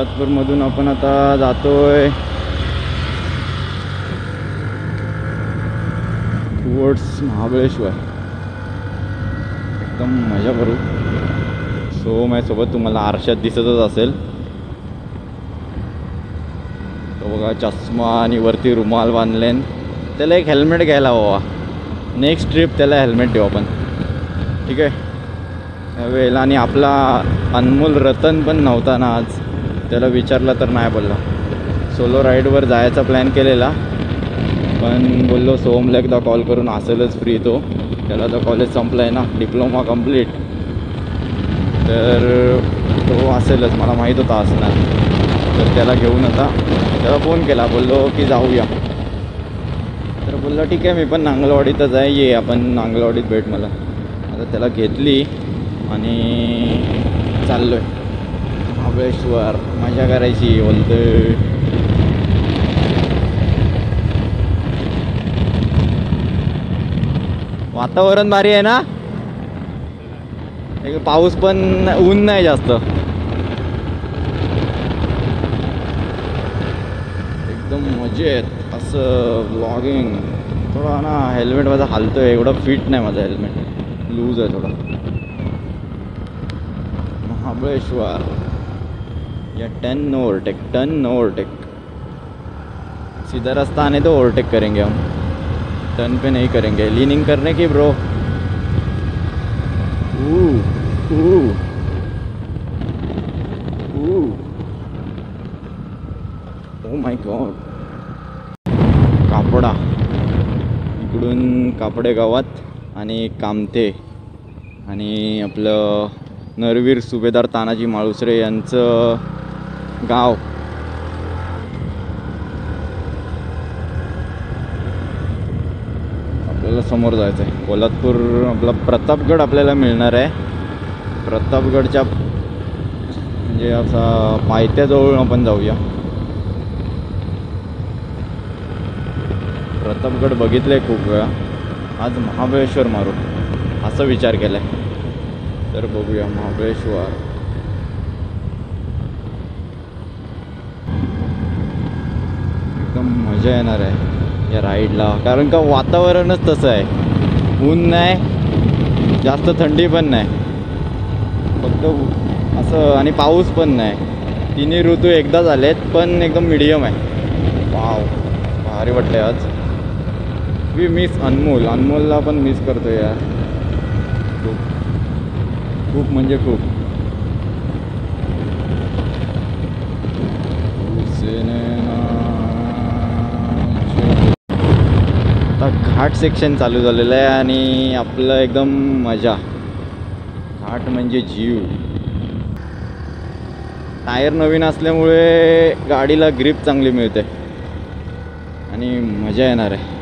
पोलादपूरमधून आपण आता जातोय टुवर्ड्स महाबळेश्वर. एकदम मजा करू. सो माझ्यासोबत तुम्हाला आरशात दिसतच असेल तो बघा, चष्मा आणि वरती रुमाल बांधलेन. त्याला एक हेल्मेट घ्यायला हवा. नेक्स्ट ट्रिप त्याला हेल्मेट देऊ आपण, ठीक आहे वेळेला. आणि आपला अनमोल रतन पण नव्हता ना आज, त्याला विचारलं तर नाही बोलला. सोलो राईडवर जायचा प्लॅन केलेला, पण बोललो सोमला एकदा कॉल करून असेलच फ्री तो. त्याला तर कॉलेज संपलं आहे ना, डिप्लोमा कंप्लीट, तर तो असेलच, मला माहीत होता असणार. तर त्याला घेऊन आता त्याला फोन केला, बोललो की जाऊया. तर बोललो ठीक आहे, मी पण नांगलवाडीतच आहे, ये आपण नांगलवाडीत भेट मला. आता त्याला घेतली आणि चाललो आहे महाबळेश्वर. मजा करायची बोलतो. वातावरण भारी आहे ना, एक पाऊस पण, ऊन नाही जास्त, एकदम मजेत असं ब्लॉगिंग. थोडा ना हेल्मेट माझा हालतोय, एवढं फिट नाही माझं हेल्मेट, लूज आहे थोडा. महाबळेश्वर या 10 नो ओवरटेक, 10 नो ओवरटेक. सीधा रास्ता आने तो ओवरटेक करेंगे हम, टर्न पे नहीं करेंगे. लीनिंग करने की ब्रो. Oh my God. कापडा, इकडून कापडे गावात आणि कामते आणि आपलं नरवीर सुभेदार तानाजी माळुसरे यांचं गाव. आपल्याला समोर जायचं आहे पोलादपूर. आपला प्रतापगड आपल्याला मिळणार आहे. प्रतापगडच्या म्हणजे असा पायथ्याजवळ आपण जाऊया. प्रतापगड बघितलं आहे खूप वेळा, आज महाबळेश्वर मारू असा विचार केला आहे. तर बघूया महाबळेश्वर. एकदम मजा येणार आहे या राईडला, कारण का वातावरणच तसं आहे. ऊन नाही जास्त, थंडी पण नाही, फक्त असं, आणि पाऊस पण नाही. तिन्ही ऋतू एकदा झालेत, पण एकदम मीडियम आहे. वाव, भारी वाटलं आहे आज. वी मिस अनमोल. अनमोलला पण मिस करतो यार, खूप खूप म्हणजे खूप. आता घाट सेक्शन चालू झालेलं आहे आणि आपलं एकदम मजा. घाट म्हणजे जीव. टायर नवीन असल्यामुळे गाडीला ग्रिप चांगली मिळते आणि मजा येणार आहे.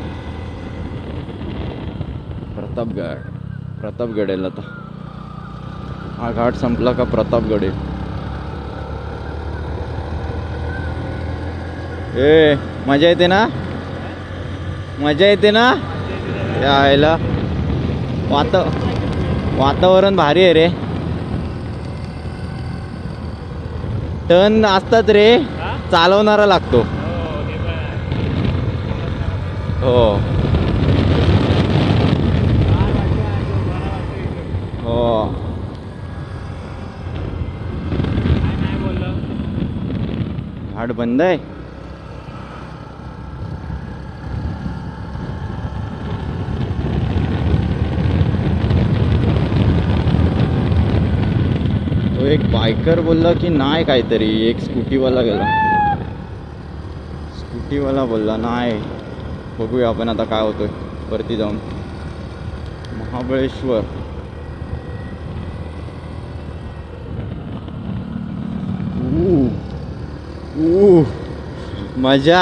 प्रतापगड आहे आता. हा घाट संपला का प्रतापगड आहे. ए मजा येते ना, मजा येते ना यायला. वातावरण भारी आहे रे. टर्न असतात रे, चालवणारा लागतो. हो हो. घाट बंद आहे. तो एक बायकर बोलला की नाही, काहीतरी एक स्कूटीवाला गेला. स्कूटीवाला बोलला नाही. बघूया आपण आता काय होतोय वरती जाऊन. महाबळेश्वर. मजा.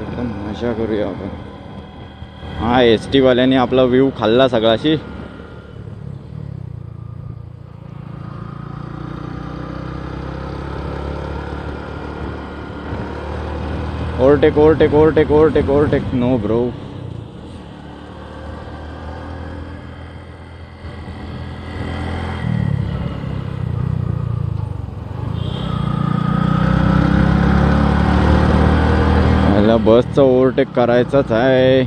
एकदम मजा करूया आपण. हा ST वाल्याने आपला व्ह्यू खाल्ला सगळाशी. Overtake overtake overtake overtake overtake no bro. मला बसचा ओव्हरटेक करायचाच आहे.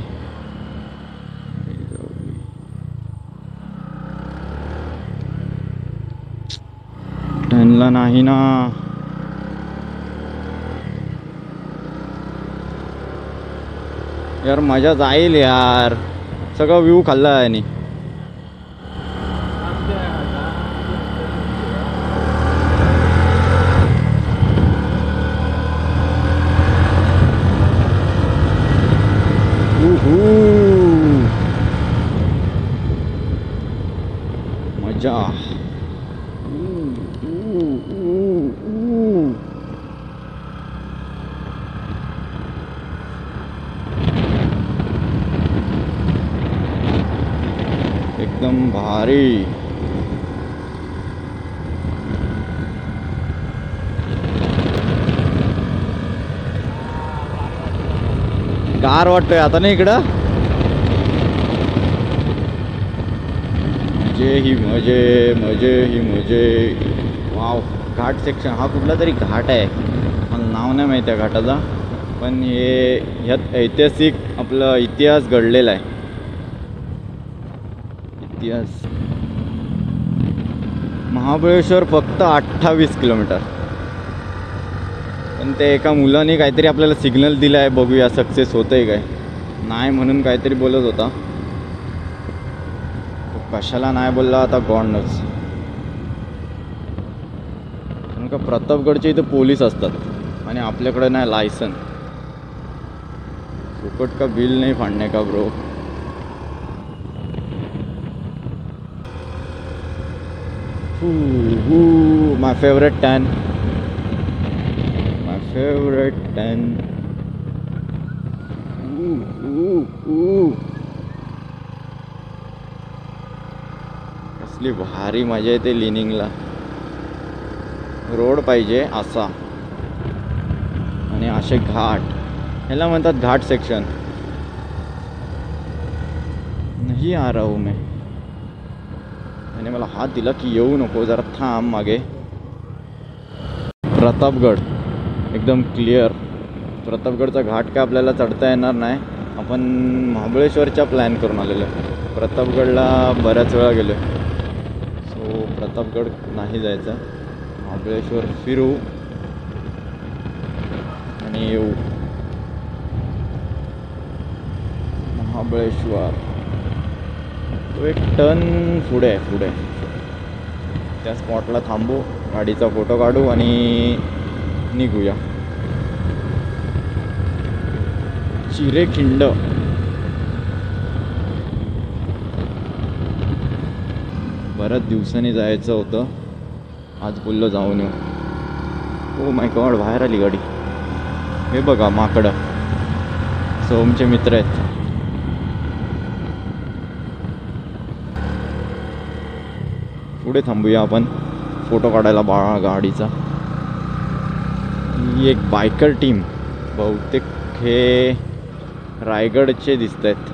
त्यांना नाही ना. यार मजा जाईल यार. सगळं व्ह्यू खाल्ला आहे आणि मजा. एकदम भारी. गार वाटतोय आता नाही इकडं. मजे ही मजे मजे ही मजे. वाव. घाट सेक्शन. हा कुठला तरी घाट आहे, मला नाव नाही माहिती आहे घाटाचा, पण हे ह्यात ऐतिहासिक आपला इतिहास घडलेला आहे. इतिहास. महाबळेश्वर फक्त 28 किलोमीटर. पण ते एका मुलाने काहीतरी आपल्याला सिग्नल दिला आहे, बघूया सक्सेस होतं आहे काय. नाही म्हणून काहीतरी बोलत होता. कशाला नाही बोलला आता गॉडनच. कारण का प्रतापगडचे इथं पोलीस असतात आणि आपल्याकडे नाही लायसन. फुकट का बिल नाही फाडणे का ब्रो. माय फेवरेट टॅन. माय फेवरेट टॅन. कसली भारी मजा येते लिनिंगला. रोड पाहिजे असा आणि असे घाट. ह्याला म्हणतात घाट सेक्शन. नाही आ रहा हूँ मैं. आणि मला हात दिला की येऊ नको, जरा थांब मागे. प्रतापगड एकदम क्लिअर. प्रतापगडचा घाट काय आपल्याला चढता येणार नाही. आपण महाबळेश्वरच्या प्लॅन करून आलेलो. प्रतापगडला बऱ्याच वेळा गेलो, सो प्रतापगड नाही जायचं. महाबळेश्वर फिरू आणि येऊ. महाबळेश्वर तो एक टन पुढे आहे. पुढे त्या स्पॉटला थांबू, गाडीचा फोटो काढू आणि निघूया. चिरेखिंड. बऱ्याच दिवसांनी जायचं होतं, आज बोललो जाऊन येऊ. ओ माय गॉड, बाहेर आली गाडी. हे बघा माकडं, सोमचे मित्र आहेत. पुढे थांबूया आपण फोटो काढायला गाडीचा. ही एक बायकर टीम, बहुतेक हे रायगडचे दिसत आहेत,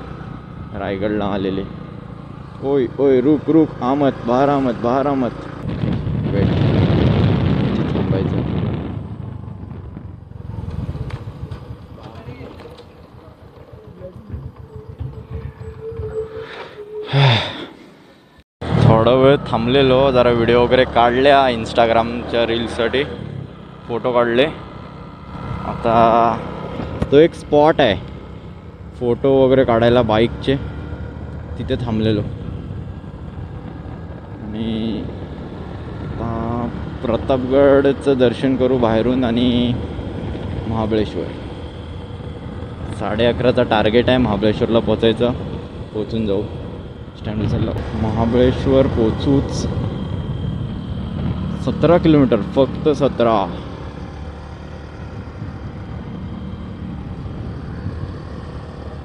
रायगडला आलेले. ओय ओय रुक रुक, आमत बाहेर, आमत बाहेर, आमत. वेट, थांबायचं. थोडा वेळ थांबलेलो, जरा व्हिडिओ वगैरे काढल्या इंस्टाग्रामच्या रील्ससाठी, फोटो काढले. आता तो एक स्पॉट आहे फोटो वगैरे काढायला बाईकचे, तिथे थांबलेलो. आणि आता प्रतापगडचं दर्शन करू बाहेरून आणि महाबळेश्वर. 11:30चा टार्गेट आहे महाबळेश्वरला पोचायचं. पोचून जाऊ स्टँड चालला. महाबळेश्वर पोचूच 17 किलोमीटर, फक्त 17.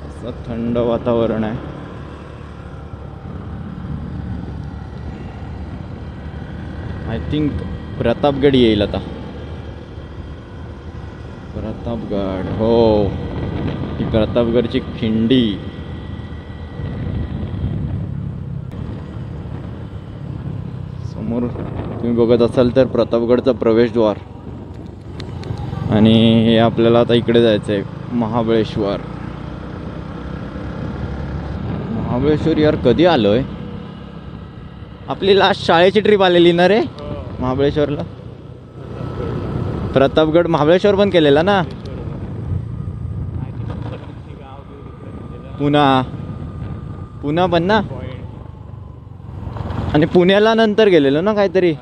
असं थंड वातावरण आहे. आय थिंक प्रतापगड येईल आता. प्रतापगड, हो ही प्रतापगडची खिंडी. समोर तुम्ही बघत असाल तर प्रतापगडचा प्रवेशद्वार. आणि हे आपल्याला आता इकडे जायचं आहे, महाबळेश्वर. महाबळेश्वर यार कधी आलोय? आपली लास्ट शाळेची ट्रिप आलेली ना रे महाबळेश्वरला. प्रतापगड महाबळेश्वर पण केलेला ना. पुणा पण ना. आणि पुण्याला नंतर गेलेलो ना काहीतरी,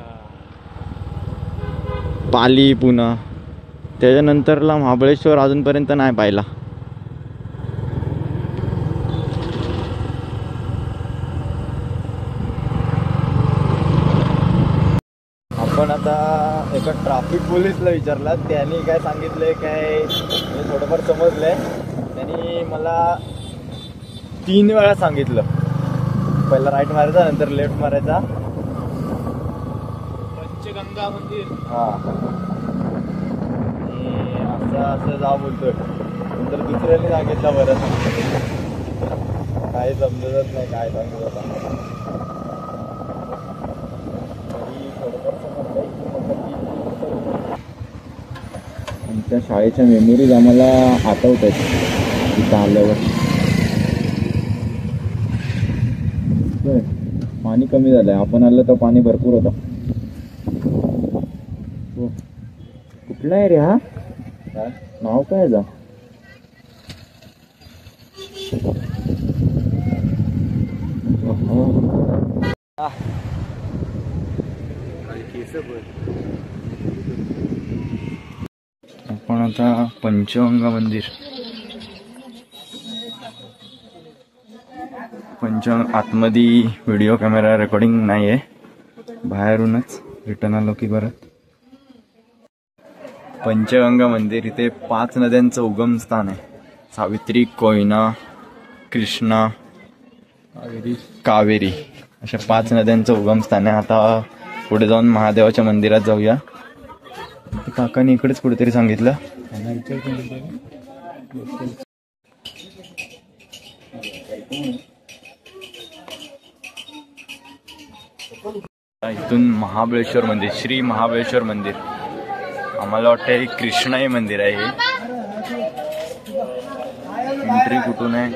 पाली पुणा. त्याच्यानंतरला महाबळेश्वर अजूनपर्यंत नाही पाहिला. आपण आता एका ट्रॅफिक पोलीसला विचारला, त्यांनी काय सांगितलंय काय म्हणजे थोडंफार समजलंय. त्यांनी मला 3 वेळा सांगितलं, पहिला राईट मारायचा, नंतर लेफ्ट मारायचा. पंचगंगा मंदिर, हां असं जा बोलतोय. नंतर दुसऱ्याने सांगितलं बरं, काही समजतच नाही काय सांगत होता. आमच्या शाळेच्या मेमोरीज आम्हाला आठवत आहेत तिथं आल्यावर. पाणी कमी झालंय, आपण आलं तर पाणी भरपूर होतं. कुठला आहे रे हा? नाव काय जा? आपण आता पंचगंगा मंदिर, आतमध्ये व्हिडिओ कॅमेरा रेकॉर्डिंग नाही आहे, बाहेरूनच रिटर्न आलो की परत. पंचगंगा मंदिर, इथे 5 नद्यांचं उगम स्थान आहे. सावित्री, कोयना, कृष्णा, कावेरी अशा 5 नद्यांचं उगम स्थान आहे. आता पुढे जाऊन महादेवाच्या मंदिरात जाऊया. काकाने इकडेच कुठेतरी सांगितलं. इथून महाबळेश्वर मंदिर, श्री महाबळेश्वर मंदिर. आम्हाला वाटतं हे कृष्णाई मंदिर आहे. एंट्री कुठून आहे?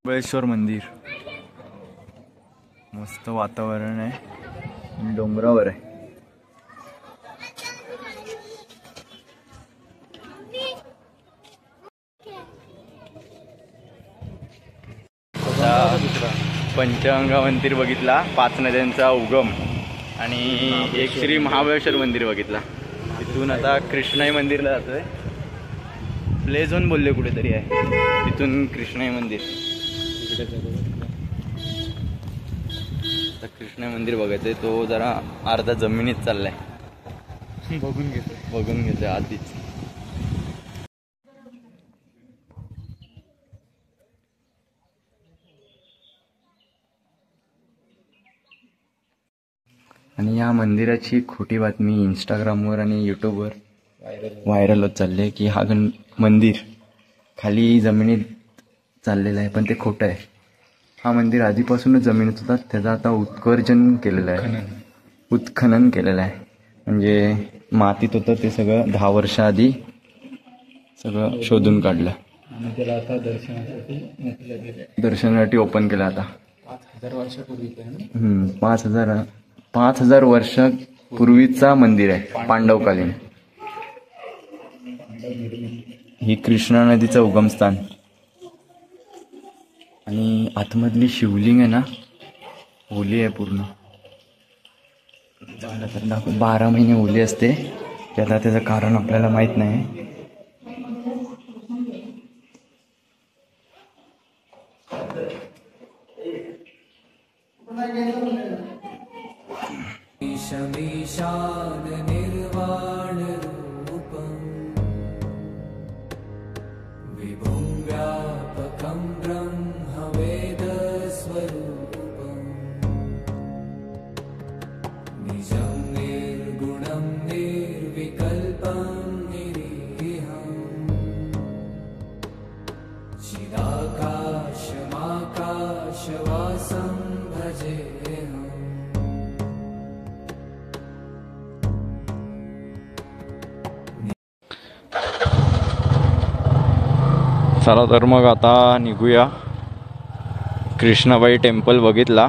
महाबळेश्वर मंदिर, मस्त वातावरण आहे, डोंगरावर आहे. पंचगंगा मंदिर बघितला, 5 नद्यांचा उगम, आणि एक श्री महाबळेश्वर मंदिर बघितला. तिथून आता कृष्णाई मंदिरला जातोय. प्ले झोन बोलले कुठेतरी आहे, तिथून कृष्णाई मंदिर. कृष्णाई मंदिर बघायचंय, तो जरा अर्धा जमिनीत चाललाय. बघून घेतोय आधीच. आणि या मंदिराची खोटी बातमी इंस्टाग्रामवर आणि यूट्यूबवर व्हायरल होत चालली आहे की हा मंदिर खाली जमिनीत चाललेलं आहे, पण ते खोटं आहे. हा मंदिर आधीपासूनच जमिनीत होता, त्याचा आता उत्खनन केलेलं आहे. उत्खनन केलेलं आहे म्हणजे मातीत होतं ते सगळं 10 वर्षाआधी सगळं शोधून काढलं आणि त्याला आता दर्शनासाठी ओपन केलं. आता 5000 वर्षापूर्वी 5000 वर्षापूर्वीचा मंदिर आहे, पांडवकालीन. ही कृष्णा नदीचं उगमस्थान. आणि आतमधली शिवलिंग आहे ना, ओली आहे पूर्ण. 12 महिने ओली असते. त्याला त्याचं कारण आपल्याला माहित नाही. ईशान निर्वाण रूपं विभुं व्यापकं ब्रह्म वेद स्वरूपं चला तर मग आता निघूया. कृष्णाबाई टेम्पल बघितला,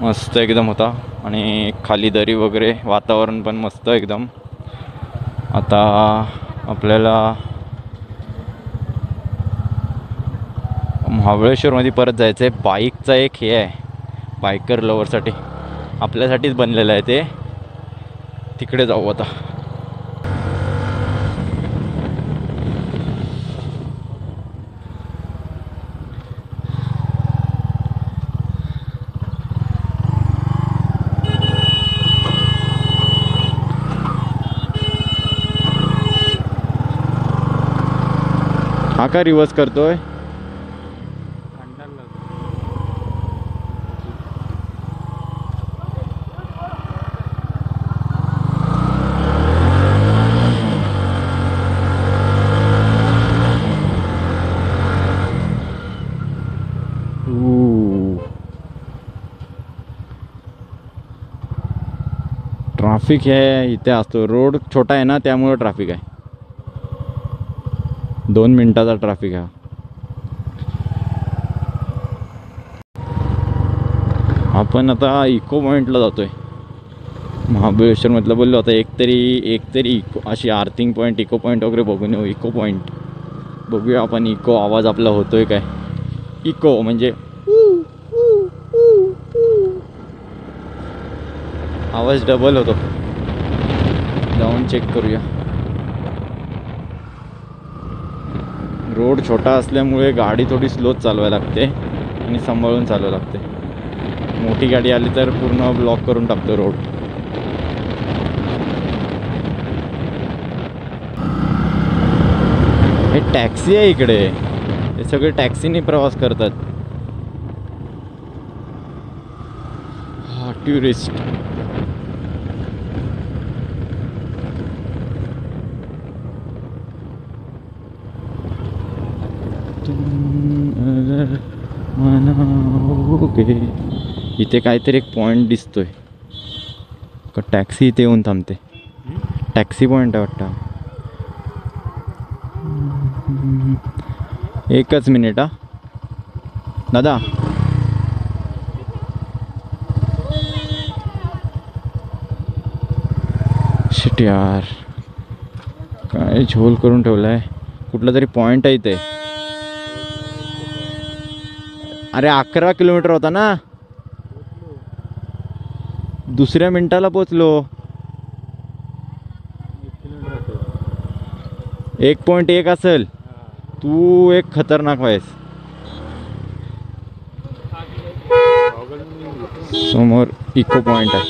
मस्त एकदम होता आणि खाली दरी वगैरे, वातावरण पण मस्त एकदम. आता आपल्याला महाबळेश्वरमध्ये परत जायचं आहे. बाईकचा एक हे आहे बायकर लवरसाठी, आपल्यासाठीच बनलेलं आहे ते. तिकडे जाऊ आता. हा का रिवर्स करतोय? ट्रॅफिक आहे इथे असतो. रोड छोटा आहे ना, त्यामुळे ट्रॅफिक आहे. 2 मिनिटाचा ट्रॅफिक आहे. आपण आता इको पॉईंटला जातोय. महाबळेश्वरमधलं बोललो आता एक तरी इको अशी आर्थिंग पॉईंट, इको पॉईंट वगैरे बघून येऊ. इको पॉईंट बघूया आपण. इको आवाज आपला होतोय काय? इको म्हणजे आवाज डबल होतो. जाऊन चेक करूया. रोड छोटा असल्यामुळे गाडी थोडी स्लोच चालवायला लागते आणि सांभाळून चालवायला लागते. मोठी गाडी आली तर पूर्ण ब्लॉक करून टाकतो रोड. हे टॅक्सी आहे इकडे, हे सगळे टॅक्सीने प्रवास करतात. हा टुरिस्ट. इथे काहीतरी एक पॉइंट दिसतोय का? टॅक्सी इथे येऊन थांबते. टॅक्सी पॉइंट आहे वाटतं. एकच मिनिट हा दादा. शिट यार, काय झोल करून ठेवलाय. कुठला तरी पॉइंट आहे इथे. अरे 11 किलोमीटर होता ना, दुसऱ्या मिनिटाला पोचलो. 1.1 असेल. तू एक खतरनाक आहेस. समोर इको पॉइंट आहे.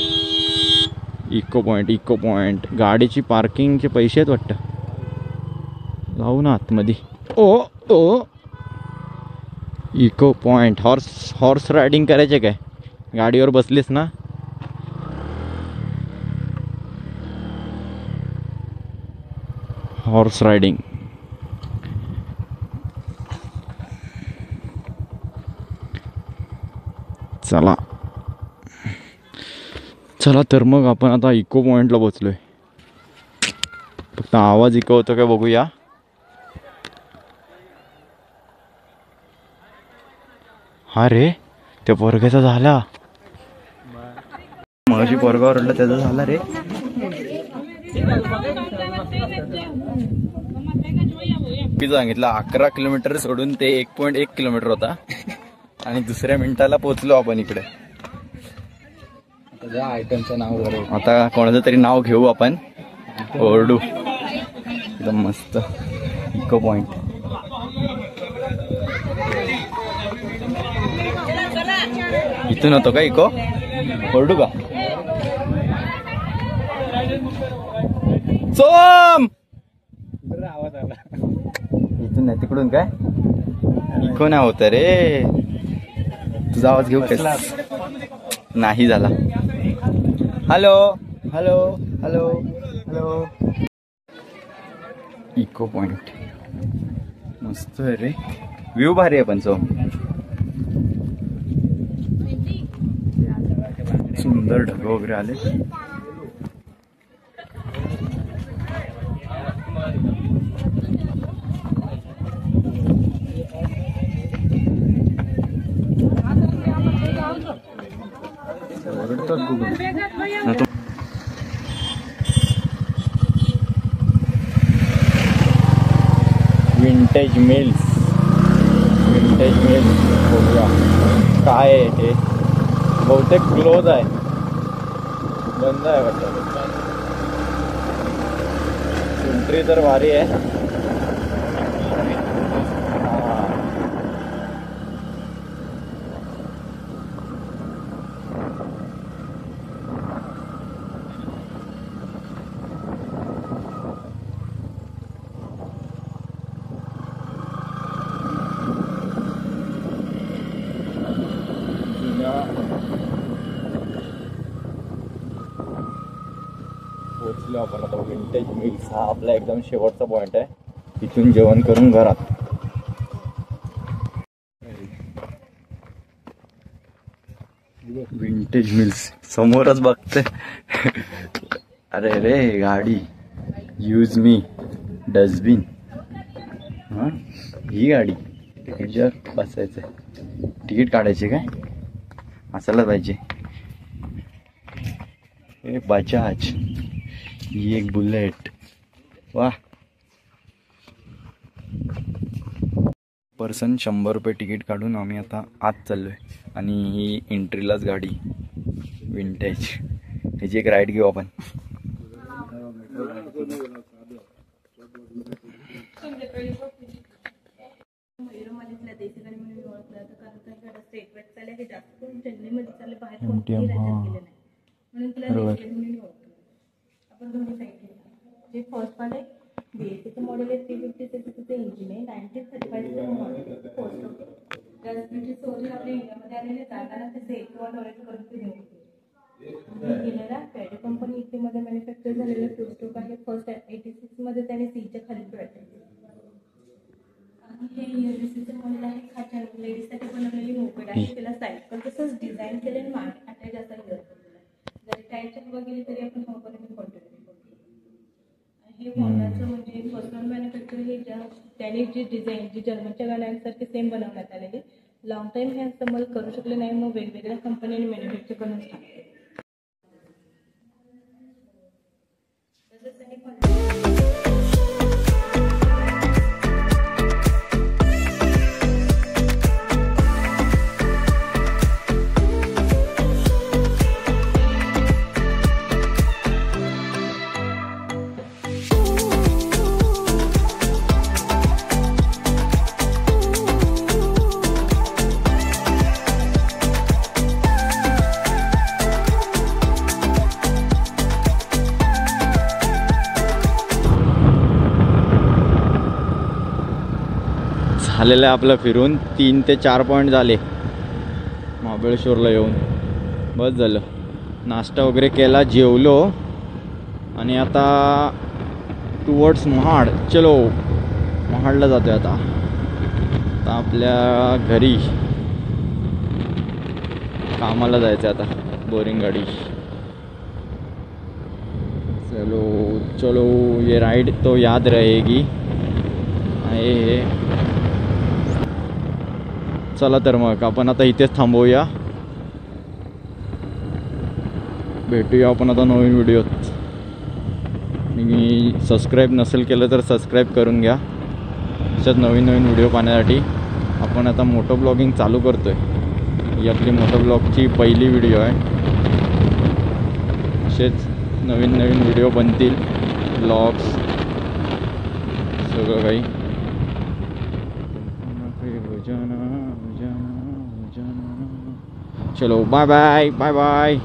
इको पॉइंट गाडीची पार्किंगचे पैसे आहेत वाटतं. जाऊ ना आतमध्ये. ओ इको पॉइंट. हॉर्स रायडिंग करायचे काय? गाडीवर बसलीस ना. Horse riding. चला तर मग आपण आता इको पॉइंटला पोचलोय. फक्त आवाज इको होतो काय बघूया. हा रे, त्या पोरग्याचा झाला. मगाशी पोरगा ओरडला त्याचा झाला रे. मी सांगितलं 11 किलोमीटर सोडून ते 1.1 किलोमीटर होता आणि दुसऱ्या मिनिटाला पोचलो आपण इकडे. आयटमचं नाव वगैरे आता कोणाचं तरी नाव घेऊ आपण. ओरडू. एकदम मस्त इको पॉइंट. इथून होतो का इको? ओरडू का? सोम आवाज आला. इथून नाही तिकडून काय इको नाही होत रे. तुझा आवाज घेऊ का? नाही झाला. Hello hello hello hello. Echo point मस्त आहे रे. व्ह्यू भारी आहे पण. सुंदर ढग वगैरे आले. विंटेज मिल्स बघूया काय आहे हे. बहुतेक क्लोज आहे, बंद आहे वाटतं. एंट्री तर भारी आहे. पोचलो आपण आता. विंटेज मिल्स हा आपला एकदम शेवटचा पॉईंट आहे. इथून जेवण करून घरात. विंटेज मिल्स समोरच बघते. अरे रे गाडी यूज मी डस्टबिन. हां ही गाडी ह्याच्यावर बसायचं, तिकीट काढायचे काय असायला पाहिजे. हे बजाज, ही एक बुलेट. वा. पर्सन 100 रुपये तिकीट काढून आम्ही आता आत चाललो आहे. आणि ही एंट्रीलाच गाडी विंटेज. ह्याची एक राईड घेऊ आपण. जे फर्स्ट वाले बीएससीचं मॉडेल आहे 350cc इंजिन आहे. 1935 मॉडेल पोस्ट ब्रिटिश सोल्जर आपल्या इंडियामध्ये आलेले जाताना ते सेटवर डोरेट करून ते घेऊन गेलेला. पॅडे कंपनी इथे मध्ये मॅन्युफॅक्चर झालेला फ्यूल स्टॉक आहे. फर्स्ट 86 मध्ये त्याने सीच्या खाली पेटवले. आणि हे यूएससीचं मॉडेल आहे. खाच्या लेडीजसाठी बनवलेली मोपेड आहे. त्याला सायकल तसंच डिझाईन केले आणि मागे अटॅच असा जरी टायरच्या हवा गेली तरी आपण हवापर्यंत कंटिन्यू करतो. हे होंडाचं म्हणजे पर्सनल मॅन्युफॅक्चर हे त्याने जी डिझाईन जी जर्मनच्या गाड्यांसारखी सेम बनवण्यात आलेली. लॉंग टाईम हे असेंबल करू शकले नाही, मग वेगवेगळ्या कंपन्यांनी मॅन्युफॅक्चर करून टाकले. झालेलं आहे आपलं फिरून. 3 ते 4 पॉईंट झाले महाबळेश्वरला येऊन. बस झालं. नाश्ता वगैरे केला, जेवलो आणि आता टुवर्ड्स महाड. चलो महाडला जातोय आता. आता आपल्या घरी कामाला जायचं आता. बोरिंग गाडी. चलो चलो ये राइड तो याद रहेगी. आहे चला तर मग आपण आता इथेच थांबवूया. भेटूया आपण आता नवीन व्हिडिओत. मी सबस्क्राईब नसेल केलं तर सबस्क्राईब करून घ्या. अशाच नवीन नवीन व्हिडिओ पाहण्यासाठी. आपण आता मोटो ब्लॉगिंग चालू करतो आहे. ही आपली मोटो ब्लॉगची पहिली व्हिडिओ आहे. असेच नवीन नवीन व्हिडिओ बनतील, ब्लॉग्स सगळं काही. चलो बाय बाय बाय बाय.